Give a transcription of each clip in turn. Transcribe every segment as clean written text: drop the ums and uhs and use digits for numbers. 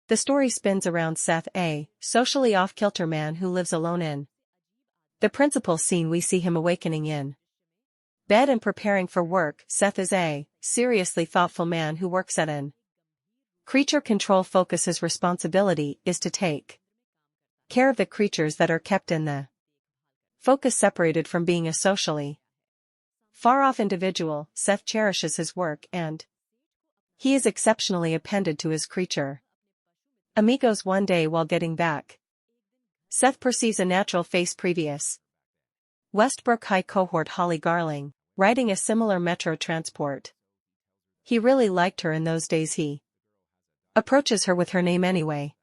The story spins around Seth, a socially off-kilter man who lives alone in the principal scene. We see him awakening in bed and preparing for work. Seth is a seriously thoughtful man who works at an creature control focus. His responsibility is to take care of the creatures that are kept in the focus. Separated from being a socially far-off individual, Seth cherishes his work and he is exceptionally appended to his creature amigos. One day while getting back, Seth perceives a natural face previous Westbrook High cohort Holly Garling, riding a similar metro transport. He really liked her in those days. He approaches her with her name anyway.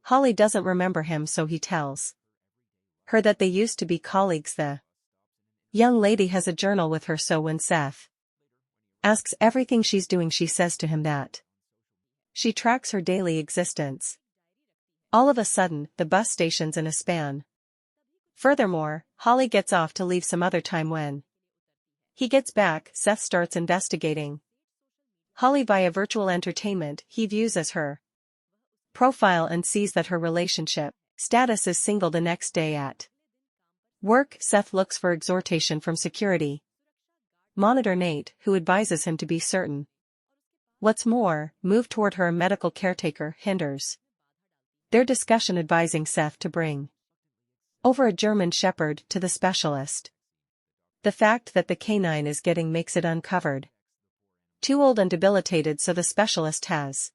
Holly doesn't remember him, so he tells her that they used to be colleagues. The young lady has a journal with her, so when Seth asks everything she's doing, she says to him that she tracks her daily existence. All of a sudden, the bus station's in a span. Furthermore, Holly gets off to leave some other time. When he gets back, Seth starts investigating Holly via virtual entertainment he views as her profile and sees that her relationship status is single. The next day at work, Seth looks for exhortation from security monitor Nate, who advises him to be certain. What's more, move toward her. A medical caretaker hinders their discussion, advising Seth to bring over a German Shepherd to the specialist. The fact that the canine is getting makes it uncovered too old and debilitated, so the specialist has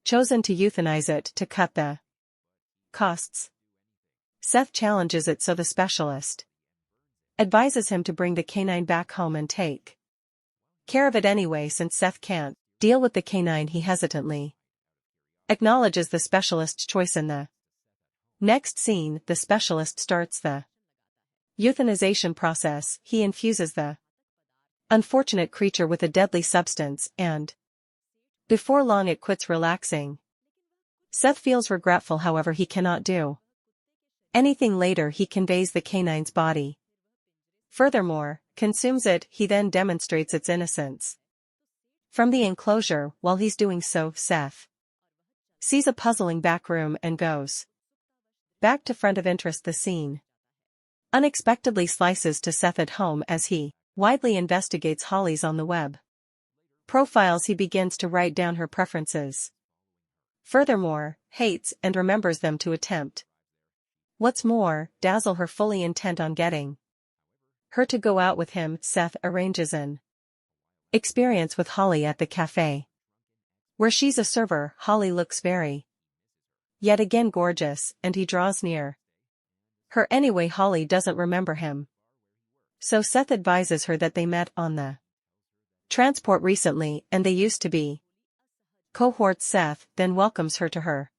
chosen to euthanize it to cut the costs. Seth challenges it, so the specialist advises him to bring the canine back home and take care of it anyway. Since Seth can't deal with the canine, he hesitantly acknowledges the specialist's choice. In the next scene, the specialist starts the euthanization process. He infuses the unfortunate creature with a deadly substance, and before long it quits relaxing. Seth feels regretful, however he cannot do anything. Later he conveys the canine's body. Furthermore, consumes it. He then demonstrates its innocence from the enclosure. While he's doing so, Seth sees a puzzling back room and goes back to front of interest. The scene unexpectedly slices to Seth at home as he widely investigates Holly's on the web profiles. He begins to write down her preferences. Furthermore, hates and remembers them to attempt what's more, dazzle her, fully intent on getting her to go out with him. Seth arranges an experience with Holly at the cafe, where she's a server. Holly looks very yet again gorgeous, and he draws near her anyway. Holly doesn't remember him, so Seth advises her that they met on the transport recently and they used to be cohorts. Seth then welcomes her to her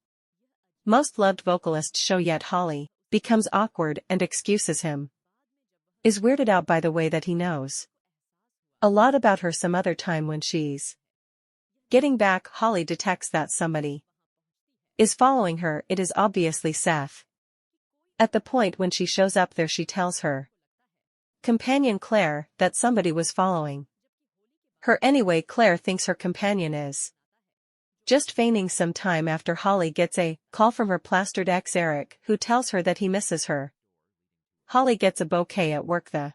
most loved vocalist show, yet Holly becomes awkward and excuses him, is weirded out by the way that he knows a lot about her. Some other time when she's getting back, Holly detects that somebody is following her. It is obviously Seth. At the point when she shows up there, she tells her companion Claire that somebody was following her anyway. Claire thinks her companion is just feigning. Some time after, Holly gets a call from her plastered ex Eric, who tells her that he misses her. Holly gets a bouquet at work the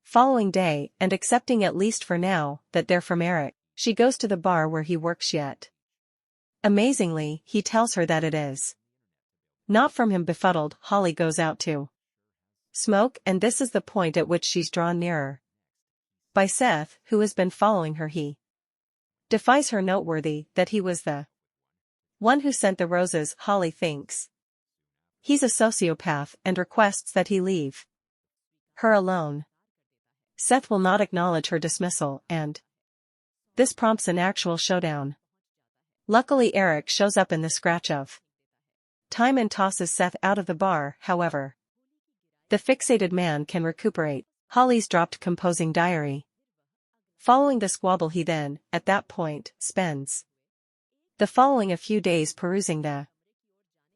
following day, and accepting, at least for now, that they're from Eric, she goes to the bar where he works. Yet amazingly, he tells her that it is not from him. Befuddled, Holly goes out to smoke, and this is the point at which she's drawn nearer by Seth, who has been following her. He defies her, noteworthy that he was the one who sent the roses. Holly thinks he's a sociopath and requests that he leave her alone. Seth will not acknowledge her dismissal, and this prompts an actual showdown. Luckily, Eric shows up in the scratch of time and tosses Seth out of the bar. However, the fixated man can recuperate Holly's dropped composing diary. Following the squabble, he then, at that point, spends the following a few days perusing the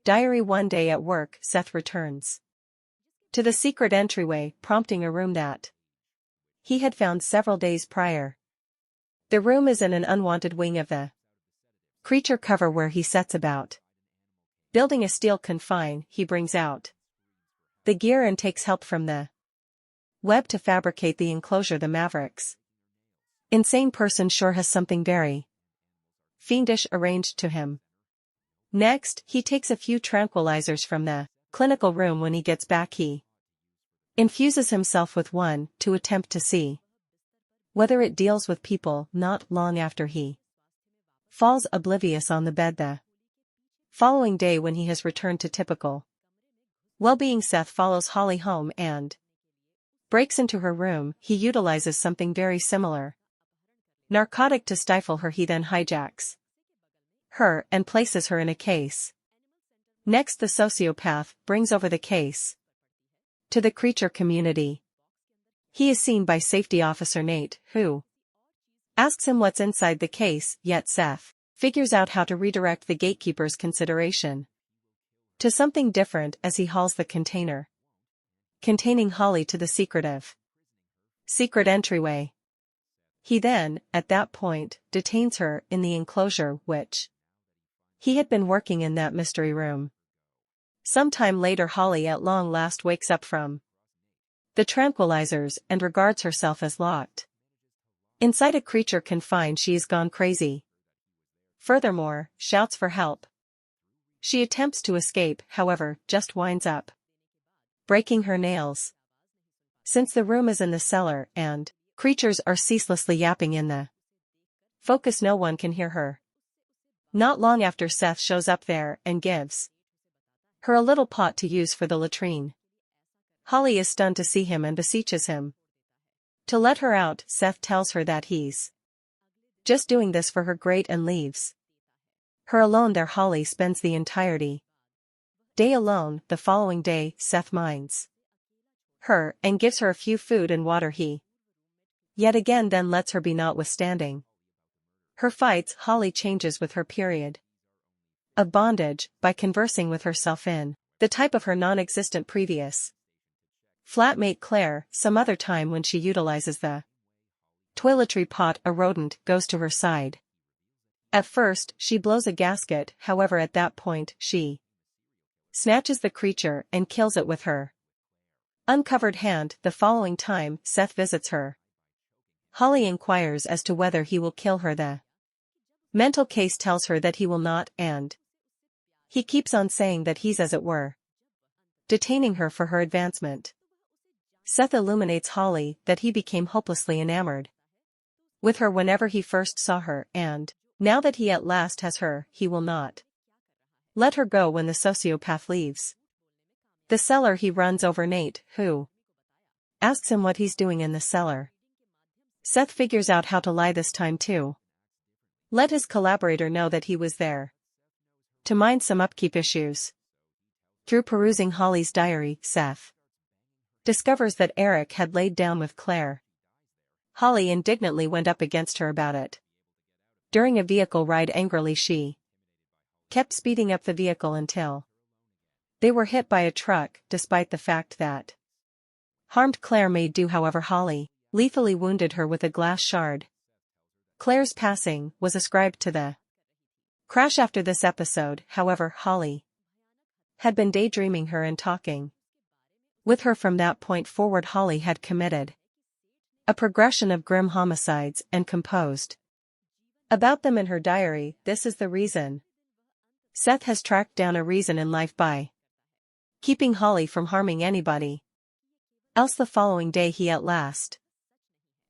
diary. One day at work, Seth returns to the secret entryway, prompting a room that he had found several days prior. The room is in an unwanted wing of the creature cover where he sets about building a steel confine. He brings out the gear and takes help from the web to fabricate the enclosure. The Maverick's insane person sure has something very fiendish arranged to him. Next, he takes a few tranquilizers from the clinical room. When he gets back, he infuses himself with one to attempt to see whether it deals with people. Not long after, he falls oblivious on the bed the following day. When he has returned to typical well-being, Seth follows Holly home and breaks into her room. He utilizes something very similar narcotic to stifle her. He then hijacks her and places her in a case. Next, the sociopath brings over the case to the creature community. He is seen by Safety Officer Nate, who asks him what's inside the case, yet Seth figures out how to redirect the gatekeeper's consideration to something different as he hauls the container containing Holly to the secret entryway. He then, at that point, detains her in the enclosure which he had been working in, that mystery room. Sometime later, Holly at long last wakes up from the tranquilizers and regards herself as locked inside a creature confined. She's gone crazy. Furthermore, shouts for help. She attempts to escape, however, just winds up breaking her nails. Since the room is in the cellar and creatures are ceaselessly yapping in the focus, no one can hear her. Not long after, Seth shows up there and gives her a little pot to use for the latrine. Holly is stunned to see him and beseeches him to let her out. Seth tells her that he's just doing this for her great and leaves her alone there. Holly spends the entirety day alone. The following day, Seth minds her and gives her a few food and water. He yet again then lets her be. Notwithstanding her fights, Holly changes with her period of bondage by conversing with herself in the type of her non-existent previous flatmate Claire. Some other time, when she utilizes the toiletry pot, a rodent goes to her side. At first, she blows a gasket, however at that point, she snatches the creature and kills it with her uncovered hand. The following time, Seth visits her. Holly inquires as to whether he will kill her. The mental case tells her that he will not, and he keeps on saying that he's, as it were, detaining her for her advancement. Seth illuminates Holly that he became hopelessly enamored with her whenever he first saw her, and now that he at last has her, he will not let her go. When the sociopath leaves the cellar, he runs over Nate, who asks him what he's doing in the cellar. Seth figures out how to lie this time too. Let his collaborator know that he was there to mind some upkeep issues. Through perusing Holly's diary, Seth discovers that Eric had laid down with Claire. Holly indignantly went up against her about it. During a vehicle ride, angrily she kept speeding up the vehicle until they were hit by a truck. Despite the fact that harmed Claire made do, however, Holly lethally wounded her with a glass shard. Claire's passing was ascribed to the crash. After this episode, however, Holly had been daydreaming her and talking with her. From that point forward, Holly had committed a progression of grim homicides and composed about them in her diary. This is the reason Seth has tracked down a reason in life by keeping Holly from harming anybody else. The following day, he at last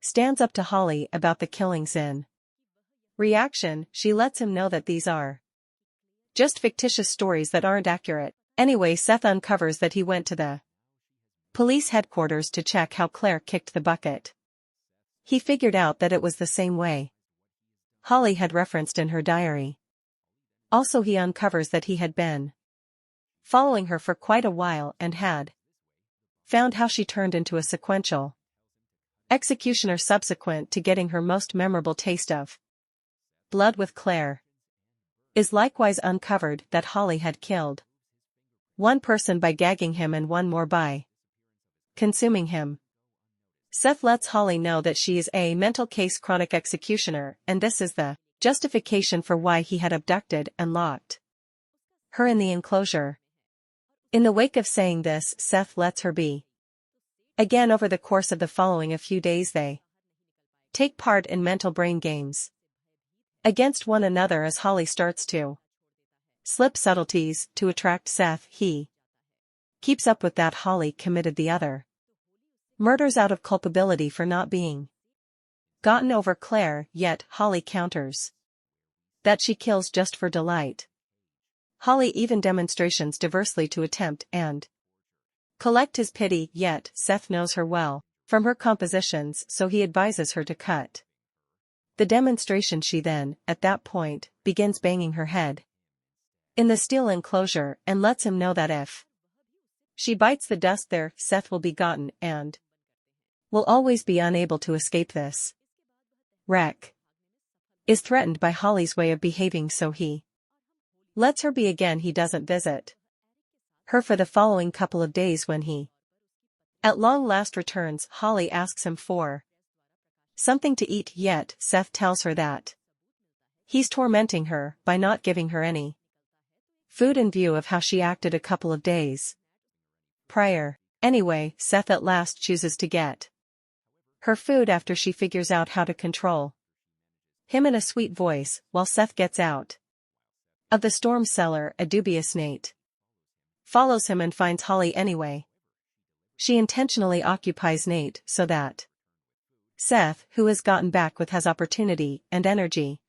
stands up to Holly about the killings. In reaction, she lets him know that these are just fictitious stories that aren't accurate. Anyway, Seth uncovers that he went to the police headquarters to check how Claire kicked the bucket. He figured out that it was the same way Holly had referenced in her diary. Also, he uncovers that he had been following her for quite a while and had found how she turned into a sequential executioner subsequent to getting her most memorable taste of blood with Claire. Is likewise uncovered that Holly had killed one person by gagging him and one more by consuming him. Seth lets Holly know that she is a mental case chronic executioner, and this is the Justification for why he had abducted and locked her in the enclosure. In the wake of saying this, Seth lets her be. Again, over the course of the following a few days, they take part in mental brain games against one another as Holly starts to slip subtleties to attract Seth. He keeps up with that. Holly committed the other murders out of culpability for not being gotten over Claire, yet Holly counters that she kills just for delight. Holly even demonstrations diversely to attempt and collect his pity, yet Seth knows her well from her compositions, so he advises her to cut the demonstration. She then, at that point, begins banging her head in the steel enclosure and lets him know that if she bites the dust there, Seth will be gotten and will always be unable to escape. This wreck is threatened by Holly's way of behaving, so he lets her be. Again, he doesn't visit her for the following couple of days. When he at long last returns, Holly asks him for something to eat, yet Seth tells her that he's tormenting her by not giving her any food in view of how she acted a couple of days prior. Anyway, Seth at last chooses to get her food after she figures out how to control him in a sweet voice. While Seth gets out of the storm cellar, a dubious Nate follows him and finds Holly anyway. She intentionally occupies Nate so that Seth, who has gotten back with, has opportunity and energy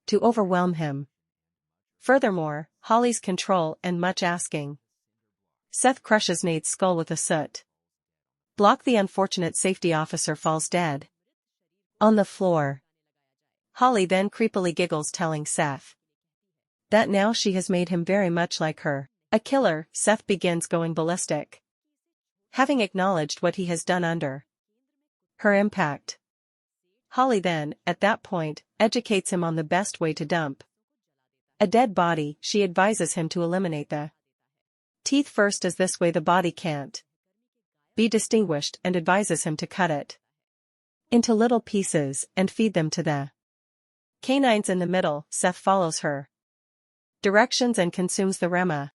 to overwhelm him. Furthermore, Holly's control and much asking. Seth crushes Nate's skull with a soot block. The unfortunate safety officer falls dead on the floor. Holly then creepily giggles, telling Seth that now she has made him very much like her. A killer. Seth begins going ballistic, having acknowledged what he has done under her impact. Holly then, at that point, educates him on the best way to dump a dead body. She advises him to eliminate the teeth first, as this way the body can't be distinguished, and advises him to cut it into little pieces and feed them to the canines in the middle. Seth follows her directions and consumes the rema.